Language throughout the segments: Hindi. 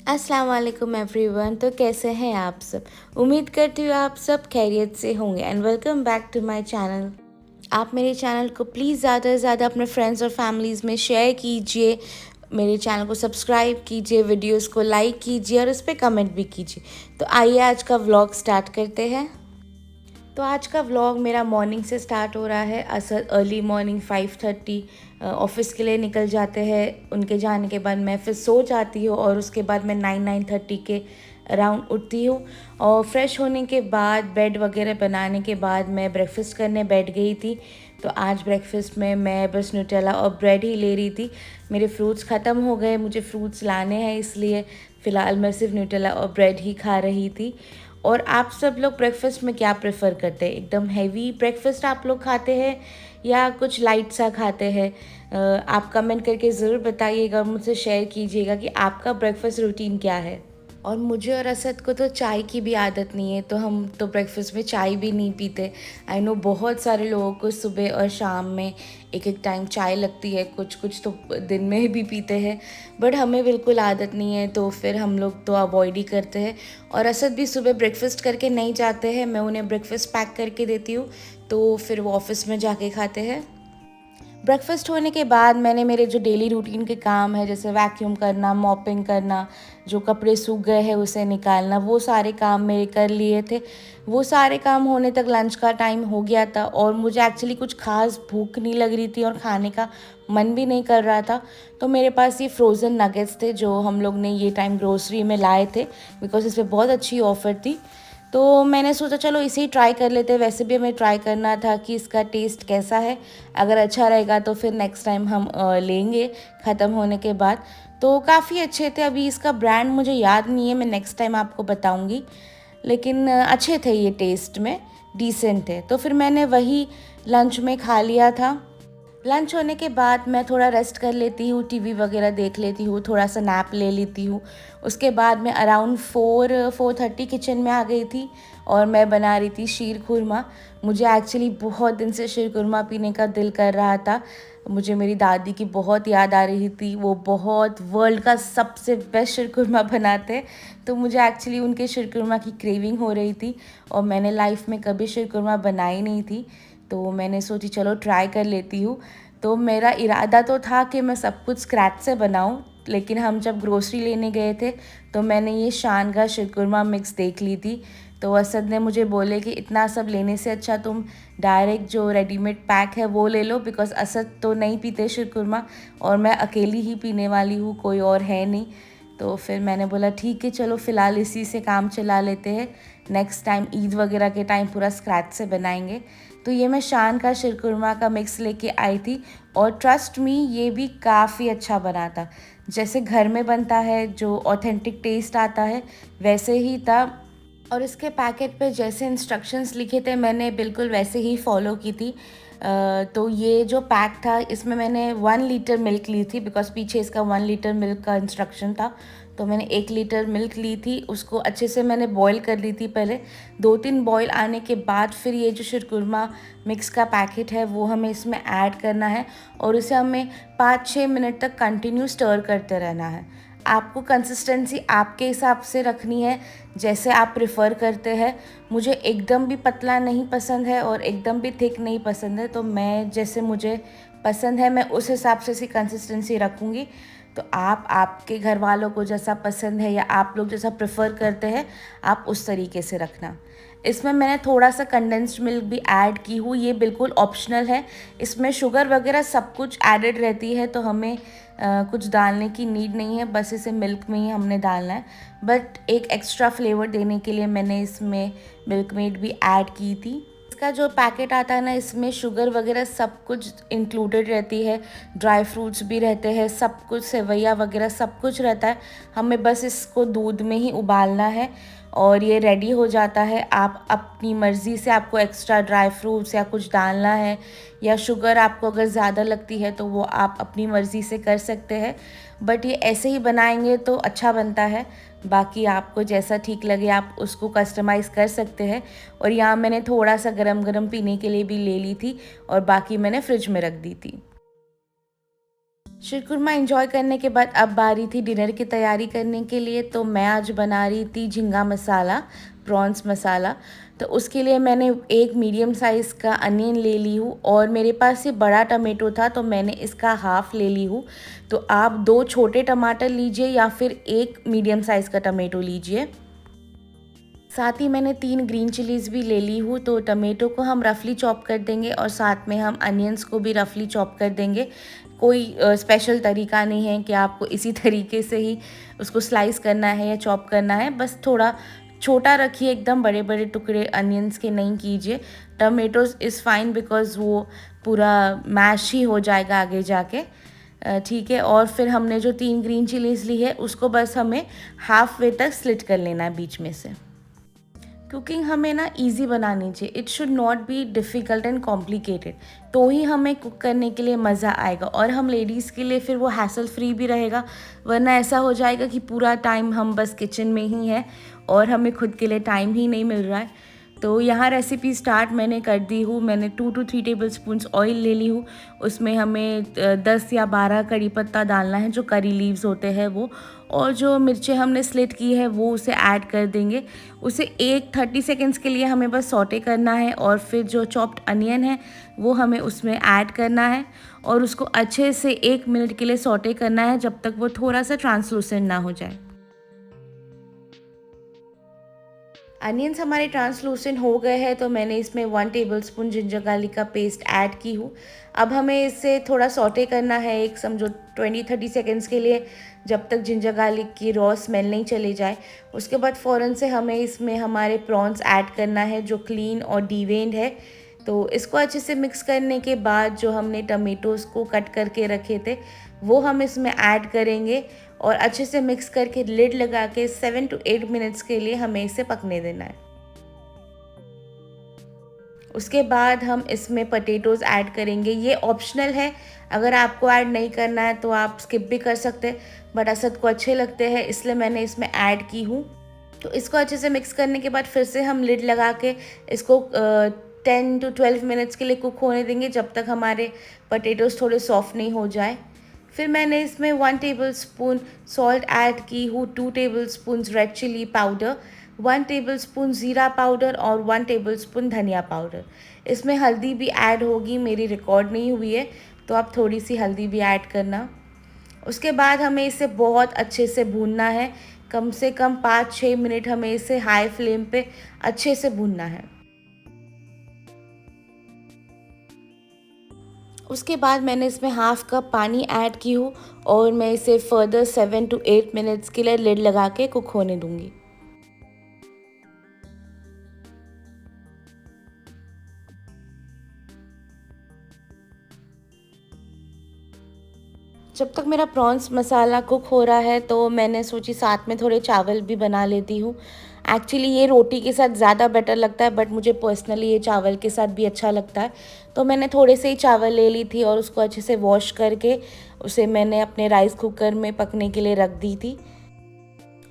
अस्सलाम वालेकुम एवरीवन। तो कैसे हैं आप सब? उम्मीद करती हूँ आप सब खैरियत से होंगे and welcome back to my channel. आप मेरे चैनल को प्लीज़ ज़्यादा से ज़्यादा अपने फ्रेंड्स और फैमिलीज़ में शेयर कीजिए, मेरे चैनल को सब्सक्राइब कीजिए, वीडियोस को लाइक कीजिए और उस पर कमेंट भी कीजिए। तो आइए आज का व्लॉग स्टार्ट करते हैं। तो आज का व्लॉग मेरा मॉर्निंग से स्टार्ट हो रहा है। असल अर्ली मॉर्निंग 5:30 ऑफिस के लिए निकल जाते हैं। उनके जाने के बाद मैं फिर सो जाती हूँ और उसके बाद मैं 9-9:30 के अराउंड उठती हूँ और फ्रेश होने के बाद बेड वगैरह बनाने के बाद मैं ब्रेकफास्ट करने बैठ गई थी। तो आज ब्रेकफास्ट में मैं बस न्यूटेला और ब्रेड ही ले रही थी। मेरे फ्रूट्स ख़त्म हो गए, मुझे फ्रूट्स लाने हैं, इसलिए फ़िलहाल मैं सिर्फ न्यूटेला और ब्रेड ही खा रही थी। और आप सब लोग ब्रेकफास्ट में क्या प्रेफर करते हैं? एकदम हैवी ब्रेकफास्ट आप लोग खाते हैं या कुछ लाइट सा खाते हैं? आप कमेंट करके ज़रूर बताइएगा, मुझसे शेयर कीजिएगा कि आपका ब्रेकफास्ट रूटीन क्या है। और मुझे और असद को तो चाय की भी आदत नहीं है, तो हम तो ब्रेकफास्ट में चाय भी नहीं पीते। आई नो बहुत सारे लोगों को सुबह और शाम में एक एक टाइम चाय लगती है, कुछ कुछ तो दिन में भी पीते हैं, बट हमें बिल्कुल आदत नहीं है, तो फिर हम लोग तो अवॉइड ही करते हैं। और असद भी सुबह ब्रेकफास्ट करके नहीं जाते हैं, मैं उन्हें ब्रेकफास्ट पैक करके देती हूँ, तो फिर वो ऑफिस में जाके खाते हैं। ब्रेकफास्ट होने के बाद मैंने मेरे जो डेली रूटीन के काम है, जैसे वैक्यूम करना, मॉपिंग करना, जो कपड़े सूख गए हैं उसे निकालना, वो सारे काम मेरे कर लिए थे। वो सारे काम होने तक लंच का टाइम हो गया था और मुझे एक्चुअली कुछ खास भूख नहीं लग रही थी और खाने का मन भी नहीं कर रहा था। तो मेरे पास ये फ्रोज़न नगेट्स थे जो हम लोग ने ये टाइम ग्रोसरी में लाए थे, बिकॉज इस पर बहुत अच्छी ऑफ़र थी। तो मैंने सोचा चलो इसे ही ट्राई कर लेते हैं। वैसे भी हमें ट्राई करना था कि इसका टेस्ट कैसा है, अगर अच्छा रहेगा तो फिर नेक्स्ट टाइम हम लेंगे ख़त्म होने के बाद। तो काफ़ी अच्छे थे। अभी इसका ब्रांड मुझे याद नहीं है, मैं नेक्स्ट टाइम आपको बताऊंगी, लेकिन अच्छे थे, ये टेस्ट में डिसेंट थे। तो फिर मैंने वही लंच में खा लिया था। लंच होने के बाद मैं थोड़ा रेस्ट कर लेती हूँ, टीवी वगैरह देख लेती हूँ, थोड़ा सा नैप ले लेती हूँ। उसके बाद मैं अराउंड 4-4:30 किचन में आ गई थी और मैं बना रही थी शीर खुरमा। मुझे एक्चुअली बहुत दिन से शीर खुरमा पीने का दिल कर रहा था। मुझे मेरी दादी की बहुत याद आ रही थी, वो बहुत वर्ल्ड का सबसे बेस्ट शीर खुरमा बनाते हैं। तो मुझे एक्चुअली उनके शीर खुरमा की क्रेविंग हो रही थी और मैंने लाइफ में कभी शीर खुरमा बनाई नहीं थी, तो मैंने सोची चलो ट्राई कर लेती हूँ। तो मेरा इरादा तो था कि मैं सब कुछ स्क्रैच से बनाऊँ, लेकिन हम जब ग्रोसरी लेने गए थे तो मैंने ये शान का शीरकुरमा मिक्स देख ली थी। तो असद ने मुझे बोले कि इतना सब लेने से अच्छा तुम डायरेक्ट जो रेडीमेड पैक है वो ले लो, बिकॉज़ असद तो नहीं पीते शीरकुरमा और मैं अकेली ही पीने वाली हूँ, कोई और है नहीं। तो फिर मैंने बोला ठीक है चलो फ़िलहाल इसी से काम चला लेते हैं, नेक्स्ट टाइम ईद वगैरह के टाइम पूरा स्क्रैच से बनाएंगे। तो ये मैं शान का शीरकुरमा का मिक्स लेके आई थी और ट्रस्ट मी ये भी काफ़ी अच्छा बना था, जैसे घर में बनता है, जो ऑथेंटिक टेस्ट आता है वैसे ही था। और इसके पैकेट पे जैसे इंस्ट्रक्शंस लिखे थे मैंने बिल्कुल वैसे ही फॉलो की थी। तो ये जो पैक था इसमें मैंने 1 लीटर मिल्क ली थी, बिकॉज़ पीछे इसका 1 लीटर मिल्क का इंस्ट्रक्शन था। तो मैंने 1 लीटर मिल्क ली थी, उसको अच्छे से मैंने बॉईल कर ली थी पहले। 2-3 बॉईल आने के बाद फिर ये जो शीरकुरमा मिक्स का पैकेट है वो हमें इसमें ऐड करना है और उसे हमें 5-6 मिनट तक कंटिन्यू स्टर करते रहना है। आपको कंसिस्टेंसी आपके हिसाब से रखनी है, जैसे आप प्रेफर करते हैं। मुझे एकदम भी पतला नहीं पसंद है और एकदम भी थिक नहीं पसंद है, तो मैं जैसे मुझे पसंद है मैं उस हिसाब से कंसिस्टेंसी रखूँगी। तो आप आपके घर वालों को जैसा पसंद है या आप लोग जैसा प्रेफर करते हैं आप उस तरीके से रखना। इसमें मैंने थोड़ा सा कंडेंस्ड मिल्क भी ऐड की हूँ, ये बिल्कुल ऑप्शनल है। इसमें शुगर वगैरह सब कुछ एडेड रहती है, तो हमें कुछ डालने की नीड नहीं है, बस इसे मिल्क में ही हमने डालना है। बट एक एक्स्ट्रा फ्लेवर देने के लिए मैंने इसमें मिल्क मेड भी ऐड की थी। इसका जो पैकेट आता है ना, इसमें शुगर वगैरह सब कुछ इंक्लूडेड रहती है, ड्राई फ्रूट्स भी रहते हैं, सब कुछ सेवैया वगैरह सब कुछ रहता है। हमें बस इसको दूध में ही उबालना है और ये रेडी हो जाता है। आप अपनी मर्ज़ी से आपको एक्स्ट्रा ड्राई फ्रूट्स या कुछ डालना है या शुगर आपको अगर ज़्यादा लगती है तो वो आप अपनी मर्ज़ी से कर सकते हैं, बट ये ऐसे ही बनाएंगे तो अच्छा बनता है। बाकी आपको जैसा ठीक लगे आप उसको कस्टमाइज़ कर सकते हैं। और यहाँ मैंने थोड़ा सा गरम गरम पीने के लिए भी ले ली थी और बाकी मैंने फ्रिज में रख दी थी। शीरकुरमा एंजॉय करने के बाद अब बारी थी डिनर की तैयारी करने के लिए। तो मैं आज बना रही थी झींगा मसाला, प्रॉन्स मसाला। तो उसके लिए मैंने एक मीडियम साइज़ का अनियन ले ली हूँ और मेरे पास ये बड़ा टमाटो था तो मैंने इसका हाफ़ ले ली हूँ। तो आप 2 छोटे टमाटर लीजिए या फिर एक मीडियम साइज़ का टमाटो लीजिए। साथ ही मैंने 3 ग्रीन चिलीज़ भी ले ली हूँ। तो टमेटो को हम रफली चॉप कर देंगे और साथ में हम अनियंस को भी रफली चॉप कर देंगे। कोई स्पेशल तरीका नहीं है कि आपको इसी तरीके से ही उसको स्लाइस करना है या चॉप करना है। बस थोड़ा छोटा रखिए, एकदम बड़े बड़े टुकड़े अनियंस के नहीं कीजिए। टमेटोज़ इज़ फाइन बिकॉज़ वो पूरा मैश ही हो जाएगा आगे जाके। ठीक है। और फिर हमने जो 3 ग्रीन चिलीज़ ली है उसको बस हमें हाफ वे तक स्लिट कर लेना है बीच में से। कुकिंग हमें ना इजी बनानी चाहिए, it should not be difficult and complicated. तो ही हमें कुक करने के लिए मज़ा आएगा और हम लेडीज़ के लिए फिर वो हैसल फ्री भी रहेगा। वरना ऐसा हो जाएगा कि पूरा टाइम हम बस किचन में ही हैं और हमें खुद के लिए टाइम ही नहीं मिल रहा है। तो यहाँ रेसिपी स्टार्ट मैंने कर दी हूँ। मैंने 2 to 3 टेबल स्पून्स ऑयल ले ली हूँ। उसमें हमें 10 या 12 करी पत्ता डालना है, जो करी लीव्स होते हैं वो। और जो मिर्चें हमने स्लिट की है वो उसे ऐड कर देंगे। उसे 30 सेकेंड्स के लिए हमें बस सौटे करना है और फिर जो चॉप्ड अनियन है वो हमें उसमें ऐड करना है और उसको अच्छे से 1 मिनट के लिए सौटे करना है जब तक वो थोड़ा सा ट्रांसलूसेंट ना हो जाए। अनियंस हमारे ट्रांसलूसेंट हो गए हैं तो मैंने इसमें 1 टेबलस्पून जिंजर गार्लिक का पेस्ट ऐड की हूँ। अब हमें इसे थोड़ा सौटे करना है, एक समझो 20-30 सेकेंड्स के लिए, जब तक जिंजर गार्लिक की रॉ स्मेल नहीं चली जाए। उसके बाद फ़ौरन से हमें इसमें हमारे प्रॉन्स ऐड करना है जो क्लीन और डीवेन्ड है। तो इसको अच्छे से मिक्स करने के बाद जो हमने टमेटोज़ को कट करके रखे थे वो हम इसमें ऐड करेंगे और अच्छे से मिक्स करके लिड लगा के 7 to 8 मिनट्स के लिए हमें इसे पकने देना है। उसके बाद हम इसमें पोटैटोज़ ऐड करेंगे। ये ऑप्शनल है, अगर आपको ऐड नहीं करना है तो आप स्किप भी कर सकते हैं, बट असद को अच्छे लगते हैं इसलिए मैंने इसमें ऐड की हूँ। तो इसको अच्छे से मिक्स करने के बाद फिर से हम लिड लगा के इसको 10 to 12 मिनट्स के लिए कुक होने देंगे जब तक हमारे पोटैटोज़ थोड़े सॉफ्ट नहीं हो जाए। फिर मैंने इसमें 1 टेबलस्पून सॉल्ट ऐड की हूँ, 2 tablespoons red chilli powder, 1 tablespoon ज़ीरा पाउडर और 1 टेबलस्पून धनिया पाउडर। इसमें हल्दी भी ऐड होगी, मेरी रिकॉर्ड नहीं हुई है तो आप थोड़ी सी हल्दी भी ऐड करना। उसके बाद हमें इसे बहुत अच्छे से भूनना है, कम से कम 5-6 मिनट हमें इसे हाई फ्लेम पे अच्छे से भूनना है। उसके बाद मैंने इसमें हाफ़ कप पानी ऐड की हूँ और मैं इसे फर्दर 7 to 8 मिनट्स के लिए लिड लगा के कुक होने दूँगी। जब तक मेरा प्रॉन्स मसाला कुक हो रहा है तो मैंने सोची साथ में थोड़े चावल भी बना लेती हूँ। एक्चुअली ये रोटी के साथ ज़्यादा बेटर लगता है बट मुझे पर्सनली ये चावल के साथ भी अच्छा लगता है। तो मैंने थोड़े से ही चावल ले ली थी और उसको अच्छे से वॉश करके उसे मैंने अपने राइस कुकर में पकने के लिए रख दी थी।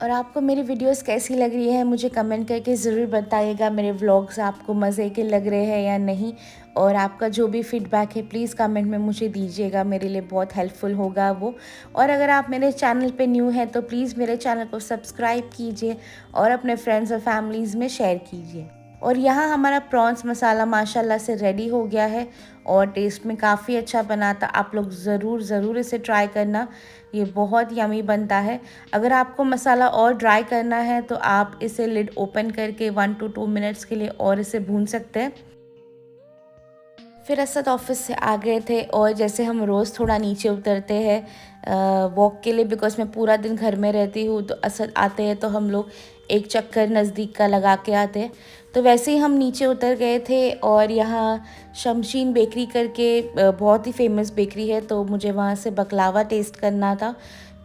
और आपको मेरी वीडियोस कैसी लग रही है मुझे कमेंट करके ज़रूर बताइएगा। मेरे व्लॉग्स आपको मज़े के लग रहे हैं या नहीं, और आपका जो भी फीडबैक है प्लीज़ कमेंट में मुझे दीजिएगा, मेरे लिए बहुत हेल्पफुल होगा वो। और अगर आप मेरे चैनल पे न्यू हैं तो प्लीज़ मेरे चैनल को सब्सक्राइब कीजिए और अपने फ्रेंड्स और फैमिलीज़ में शेयर कीजिए। और यहाँ हमारा प्रॉन्स मसाला माशाल्लाह से रेडी हो गया है और टेस्ट में काफ़ी अच्छा बना था। आप लोग ज़रूर इसे ट्राई करना, ये बहुत यमी बनता है। अगर आपको मसाला और ड्राई करना है तो आप इसे लिड ओपन करके 1 to 2 मिनट्स के लिए और इसे भून सकते हैं। फिर असद ऑफिस से आ गए थे और जैसे हम रोज़ थोड़ा नीचे उतरते हैं वॉक के लिए, बिकॉज मैं पूरा दिन घर में रहती हूँ, तो असद आते हैं तो हम लोग एक चक्कर नज़दीक का लगा के आते हैं। तो वैसे ही हम नीचे उतर गए थे और यहाँ शमशीन बेकरी करके बहुत ही फेमस बेकरी है, तो मुझे वहाँ से बकलावा टेस्ट करना था।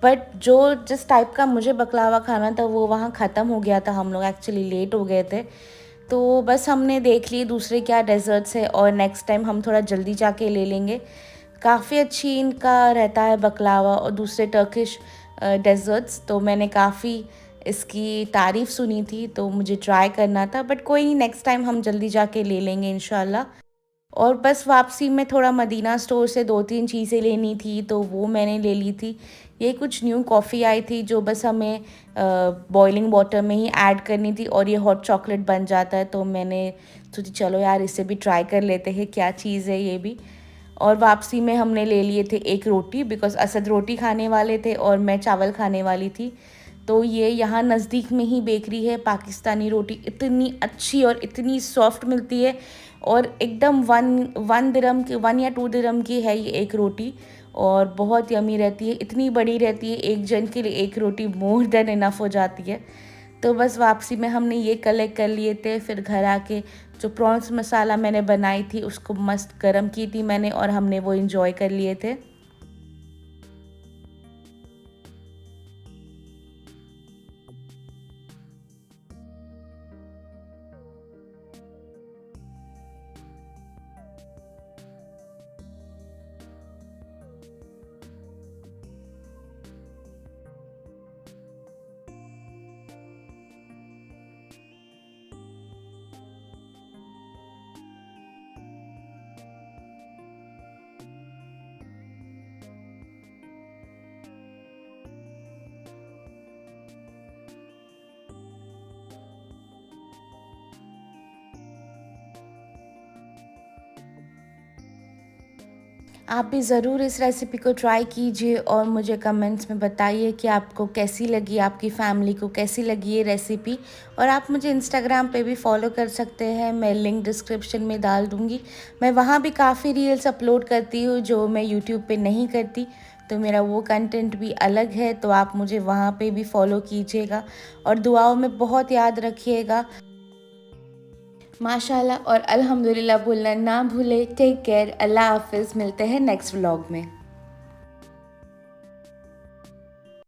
बट जो जिस टाइप का मुझे बकलावा खाना था वो वहाँ ख़त्म हो गया था, हम लोग एक्चुअली लेट हो गए थे। तो बस हमने देख लिए दूसरे क्या डेज़र्ट्स है और नेक्स्ट टाइम हम थोड़ा जल्दी जाके ले लेंगे। काफ़ी अच्छी इनका रहता है बकलावा और दूसरे टर्किश डेज़र्ट्स, तो मैंने काफ़ी इसकी तारीफ़ सुनी थी तो मुझे ट्राई करना था, बट कोई नहीं, नेक्स्ट टाइम हम जल्दी जाके ले लेंगे इंशाल्लाह। और बस वापसी में थोड़ा मदीना स्टोर से 2-3 चीज़ें लेनी थी, तो वो मैंने ले ली थी। ये कुछ न्यू कॉफ़ी आई थी जो बस हमें बॉइलिंग वाटर में ही ऐड करनी थी और ये हॉट चॉकलेट बन जाता है, तो मैंने सोची चलो यार इसे भी ट्राई कर लेते हैं क्या चीज़ है ये भी। और वापसी में हमने ले लिए थे एक रोटी, बिकॉज़ असद रोटी खाने वाले थे और मैं चावल खाने वाली थी। तो ये यहाँ नज़दीक में ही बेकरी है, पाकिस्तानी रोटी इतनी अच्छी और इतनी सॉफ्ट मिलती है, और एकदम 1 या 2 दिरहम की है ये एक रोटी, और बहुत यमी रहती है, इतनी बड़ी रहती है, एक जन के लिए एक रोटी मोर देन इनफ हो जाती है। तो बस वापसी में हमने ये कलेक्ट कर लिए थे। फिर घर आके जो प्रॉन्स मसाला मैंने बनाई थी उसको मस्त गरम की थी मैंने, और हमने वो इंजॉय कर लिए थे। आप भी ज़रूर इस रेसिपी को ट्राई कीजिए और मुझे कमेंट्स में बताइए कि आपको कैसी लगी, आपकी फैमिली को कैसी लगी ये रेसिपी। और आप मुझे इंस्टाग्राम पे भी फॉलो कर सकते हैं, मैं लिंक डिस्क्रिप्शन में डाल दूँगी। मैं वहाँ भी काफ़ी रील्स अपलोड करती हूँ जो मैं यूट्यूब पे नहीं करती, तो मेरा वो कंटेंट भी अलग है, तो आप मुझे वहाँ पे भी फॉलो कीजिएगा और दुआओं में बहुत याद रखिएगा। माशाल्लाह और अल्हम्दुलिल्लाह बोलना ना भूले। टेक केयर, अल्लाह हाफ़िज़, मिलते हैं नेक्स्ट व्लॉग में।